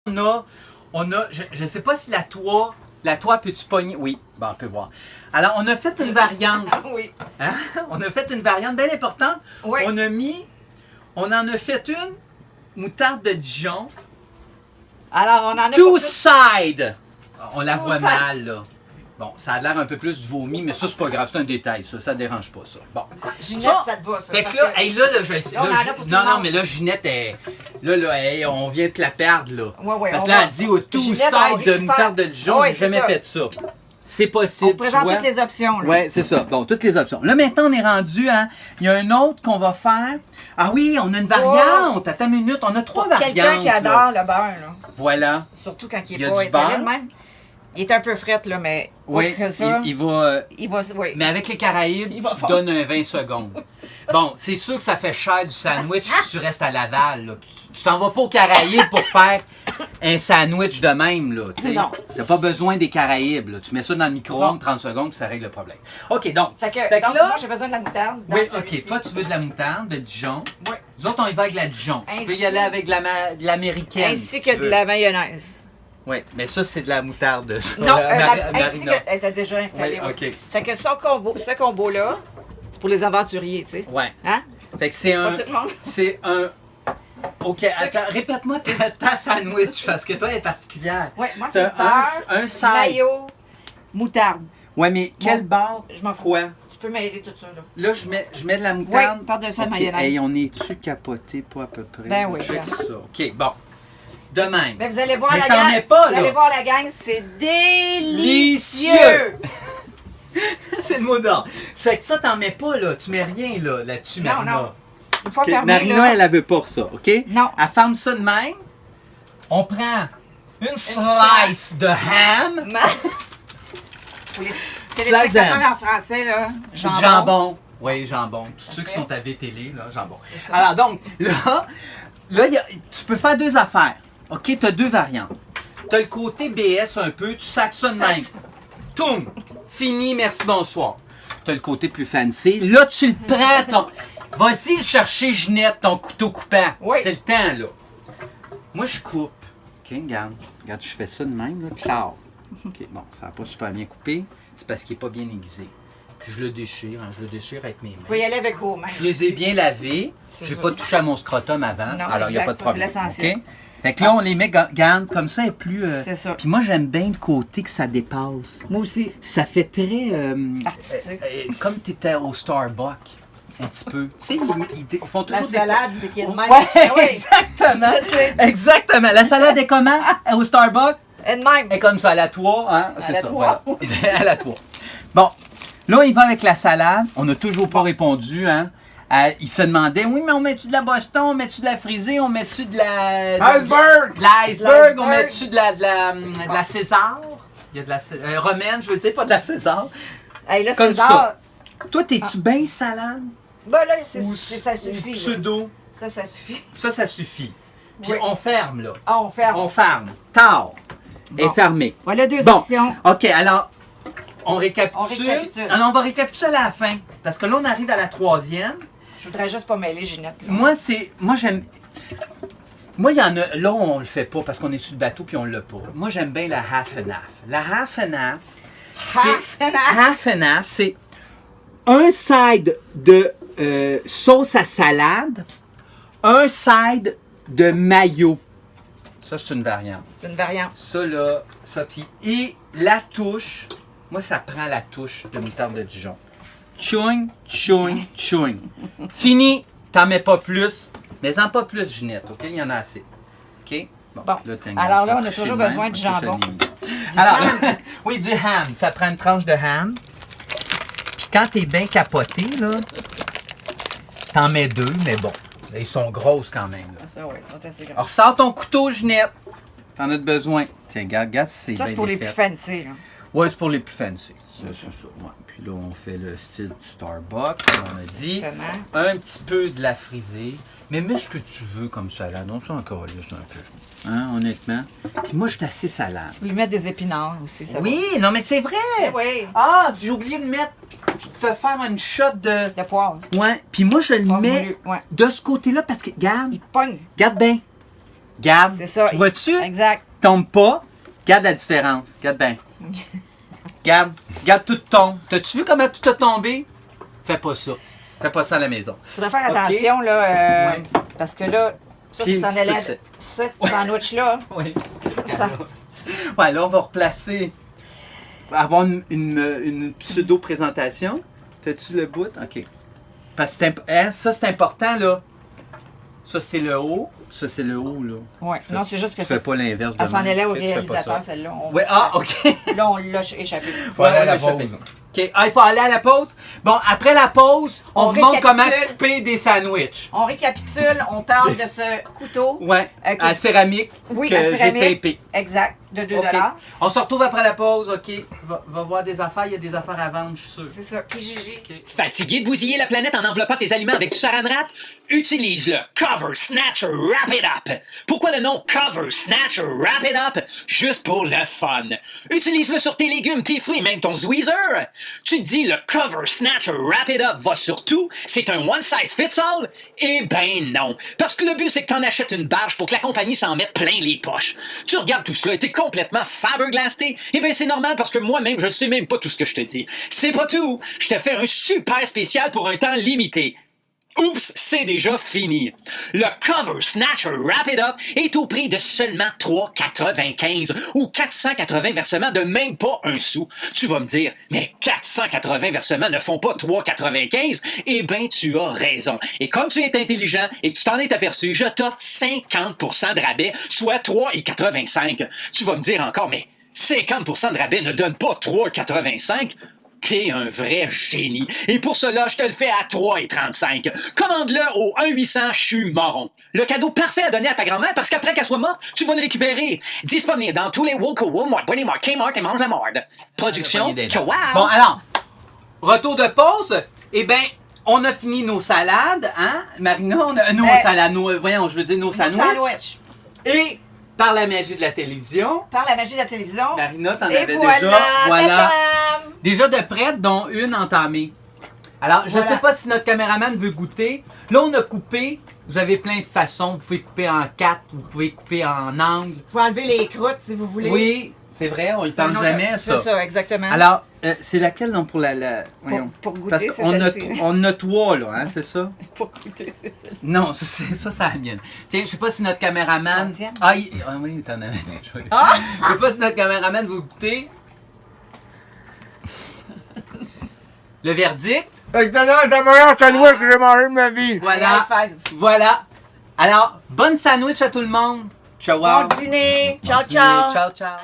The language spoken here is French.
Je ne sais pas si la toit peux-tu pogner? Oui, bon, on peut voir. Alors, on a fait une variante. Oui. Hein? On a fait une variante bien importante. Oui. On en a fait une moutarde de Dijon. Alors, on en a Two pas plus. side. On la Two voit side. mal, là. Bon, ça a l'air un peu plus du vomi, mais ça, c'est pas grave. C'est un détail, ça ne dérange pas, ça. Bon. Ginette, ça te va, ça. Fait que parce là, que- hey, là, je vais essayer. Là, on Là, en a pour tout non, le non, monde. mais là, Ginette, hey, on vient de te la perdre, là. Ouais, Parce on que là, va- elle dit au two Ginette, side on de récupère- moutarde de Dijon, Ouais, j'ai c'est jamais ça. fait ça. C'est possible. On présente tu vois. toutes les options. Là. Oui, c'est ça. Bon, toutes les options. Là, maintenant, on est rendu à... Il y a un autre qu'on va faire. Ah oui, on a une variante. Attends une minute. On a trois variantes. Quelqu'un qui là. adore le beurre, là. Voilà. Surtout quand il Il y est a pas du étalé beurre. de même. Il est un peu fret, là, mais Oui, autre que ça, il va... il va... Oui. Mais avec les Caraïbes, Il va tu fort. donnes un 20 secondes. Bon, c'est sûr que ça fait cher du sandwich si tu restes à Laval. Là. Tu t'en vas pas aux Caraïbes pour faire un sandwich de même. Là, tu sais. Non. T'as pas besoin des Caraïbes. Là. Tu mets ça dans le micro-ondes, Bon. 30 secondes, puis ça règle le problème. OK, donc. Fait que, Fait que donc, là... moi, j'ai besoin de la moutarde. Dans Oui, celui-ci. OK. Toi, tu veux de la moutarde, de Dijon. Oui. Nous autres, on y va avec la Dijon. Tu peux y Ainsi- aller avec de l'américaine. Ainsi si que tu de veux. la mayonnaise. Oui, mais ça, c'est de la moutarde. ça. Non, ainsi Marina. qu'elle était déjà installée. Oui, oui. OK. Fait que ce combo-là, c'est pour les aventuriers, tu sais. Ouais. Hein? Fait que c'est Pas un... tout le monde. C'est un... OK, attends, répète-moi ta sandwich, parce que toi, elle est particulière. Oui, moi, T'as c'est beurre, un side. mayo, moutarde. Ouais, mais quel Bon, bar? Je m'en fous. Quoi? Tu peux m'aider tout ça, là. Là, je mets de la moutarde. Oui, par-dessus la OK, mayonnaise. hey, on est-tu capoté, pas à peu près? Ben oui, Check regarde. ça. OK, bon. De même. Mais vous allez voir Mais la t'en gang. mets pas, vous là. allez voir la gang, c'est délicieux. Délicieux. C'est le mot d'ordre. C'est que ça, t'en mets pas, là. Tu mets rien, là-dessus, Non, Marina. non. Une fois OK, fermé, Marina, là. elle veut pas ça, OK? Non. Elle ferme ça de même. On prend une slice de ham. Pour les Slice téléspectateurs en français, là. Jambon. Jambon. Oui, jambon. Tous ceux qui sont à VTL, là, jambon. C'est ça. Alors, donc, là tu peux faire deux affaires. OK? Tu as deux variantes. Tu as le côté BS un peu, tu sacs ça de Ça, même. Toum! Fini, merci, bonsoir. Tu as le côté plus fancy. Là, tu le prends, vas-y le chercher, Ginette, ton couteau coupant. Oui. C'est le temps, là. Moi, je coupe. OK, regarde. Regarde, je fais ça de même, là. Clac. OK, bon, ça n'a pas super bien coupé. C'est parce qu'il n'est pas bien aiguisé. Puis je le déchire, hein, je le déchire avec mes mains. Vous pouvez y aller avec vos mains. Je les ai bien lavés. C'est Je n'ai joli. pas touché à mon scrotum avant. Non, alors il n'y a exact, pas de ça, problème. c'est l'essentiel. OK? Fait que là, on les met, garde, comme ça, et plus... C'est ça. Puis moi, j'aime bien le côté que ça dépasse. Moi aussi. Ça fait très... Artistique. comme tu étais au Starbucks, un petit peu. Tu sais, ils font La toujours des... salade qui est de même. Ouais, Ah oui. exactement. Je sais. Exactement. La salade est comment au Starbucks? Et de même. Elle est comme ça, à la toit, hein? À C'est la ça, toit. voilà. À la toit. Bon, là, il va avec la salade. On n'a toujours pas répondu, hein? Il se demandait, oui, mais on met-tu de la Boston, on met-tu de la frisée, on met-tu de la... Iceberg! De l'iceberg, on L'iceberg. met-tu de la César? Il y a de la... romaine, je veux dire, pas de la César. Hey, là, Comme César. ça. Toi, t'es-tu bien salade? Ben là, Ou ça suffit. là. pseudo? Ça suffit. Ça suffit. Puis Oui. on ferme, là. Ah, on ferme. On ferme. Tard. Bon. Et fermé. Voilà deux Bon. options. OK, alors, on récapitule. On récapitule. Alors, on va récapituler à la fin. Parce que là, on arrive à la troisième. Je voudrais juste pas mêler Ginette. Là. Moi, j'aime... Moi, il y en a... Là, on le fait pas parce qu'on est sur le bateau puis on l'a pas. Moi, j'aime bien la half and half. La half and half, Half and half. half and half, c'est un side de sauce à salade, un side de mayo. Ça, c'est une variante. C'est une variante. Ça, là, ça, puis et la touche, moi, ça prend la touche de moutarde de Dijon. Tchoing, tchoing, tchoing. Fini, t'en mets pas plus, mais en pas plus, Ginette, OK? Il y en a assez. OK? Bon. t'as Alors là, on a touché toujours de même. besoin de OK, jambon. je l'ai mis. Alors, oui, du ham. Ça prend une tranche de ham. Puis quand t'es bien capoté, là, t'en mets deux, mais bon, là, ils sont grosses quand même, là. Ah, ça, oui, ça va être assez grand. Alors, sors ton couteau, Ginette. T'en as besoin. Tiens, regarde si c'est Ça, c'est bien pour les plus défait. fancy. Là. Ouais, c'est pour les plus fancy. C'est ça. Ouais. Puis là, on fait le style du Starbucks, comme on a dit. Exactement. Un petit peu de la frisée. Mais mets ce que tu veux comme salade. On s'en calisse un peu. Hein, honnêtement. Puis moi, je suis assez salade. Tu peux lui mettre des épinards aussi, ça Oui, non, mais c'est vrai. va. Oui. Ah, j'ai oublié de mettre... te faire une shot de... De poivre. Ouais. Puis moi, je le Poivre mets moulu, ouais. de ce côté-là parce que, regarde, Il pogne. regarde bien. Garde. C'est ça. Tu vois-tu? Exact. Tombe pas. Garde la différence. Garde bien. Garde tout tombe. T'as-tu vu comment tout a tombé? Fais pas ça. Fais pas ça à la maison. Faudrait faire Ok. attention, là, Ouais. parce que là, ça, Puis, ça s'en allait. c'est- Ce sandwich-là, Oui. ça. Ouais, là, on va replacer. Avoir une pseudo-présentation. T'as-tu le bout? OK. Parce que ça, c'est important, là. Ça, c'est le haut. Ça, c'est le haut, là. Ouais. Non, c'est juste que Tu fais ça. pas l'inverse de Elle s'en même. allait au Ok, tu fais pas réalisateur, ça. celle-là. On- Ouais, ah, OK. Là, on l'a échappé. Faut aller à la on l'a pause. échappé. OK. Ah, il faut aller à la pause. Bon, après la pause, on On vous montre comment récapitule. couper des sandwichs. On récapitule, on parle de ce couteau. Ouais. Ok. À céramique Oui, que à j'ai céramique. tapé. Exact, de 2 OK. On se retrouve après la pause, OK? Va voir des affaires, il y a des affaires à vendre, je suis sûr. C'est ça, Kijiji. Fatigué de bousiller la planète en enveloppant tes aliments avec du saran wrap? Utilise le Cover Snatcher Wrap It Up. Pourquoi le nom Cover Snatcher Wrap It Up? Juste pour le fun. Utilise-le sur tes légumes, tes fruits, même ton Zweezer. Tu te dis le Cover Snatcher Wrap It Up va sur tout? C'est un one size fits all? Eh ben non. Parce que le but, c'est que t'en achètes une barge pour que la compagnie s'en mette plein les poches. Tu regardes tout cela et t'es complètement faberglasté. Eh ben c'est normal parce que moi-même, je sais même pas tout ce que je te dis. C'est pas tout. Je te fais un super spécial pour un temps limité. Oups, c'est déjà fini. Le Cover Snatcher Wrap It Up est au prix de seulement 3,95 ou 480 versements de même pas un sou. Tu vas me dire, mais 480 versements ne font pas 3,95? Eh ben, tu as raison. Et comme tu es intelligent et que tu t'en es aperçu, je t'offre 50% de rabais, soit 3,85. Tu vas me dire encore, mais 50% de rabais ne donne pas 3,85? T'es un vrai génie. Et pour cela, je te le fais à 3,35. Commande-le au 1-800-CHU-MORON. Le cadeau parfait à donner à ta grand-mère parce qu'après qu'elle soit morte, tu vas le récupérer. Disponible dans tous les Woolco, Walmart, Bonnie Mart, Kmart et Mange la Marde. Production, ciao! Bon, alors, retour de pause. Eh bien, on a fini nos salades, hein? Marina, on a nos salades, voyons, je veux dire nos sandwichs. Sandwich. Et par la magie de la télévision, Par la magie de la télévision. Marina, t'en Et avais voilà, déjà. Voilà. tadam! Déjà de prête, dont une entamée. Alors, je ne Voilà. sais pas si notre caméraman veut goûter. Là, on a coupé. Vous avez plein de façons. Vous pouvez couper en 4, vous pouvez couper en angle. Vous pouvez enlever les croûtes si vous voulez. Oui, c'est vrai, on ne le C'est un pense autre- jamais, ça. C'est ça, exactement. Alors, c'est laquelle, non, pour voyons. pour goûter, Parce c'est qu'on a, celle-ci. on a 3, là, hein, c'est ça? Pour goûter, c'est ça. Non, ça, c'est la mienne. Tiens, je sais pas si notre caméraman... T'en tiens? Ah, oui, t'en avais déjà. Ah! Je sais pas si notre caméraman veut goûter. Le verdict, Excellent, c'est le meilleur sandwich que j'ai mangé de ma vie. voilà. High five. Voilà. Alors, bonne sandwich à tout le monde. Ciao. Bon dîner. Ciao, Bon dîner. ciao. Ciao, ciao.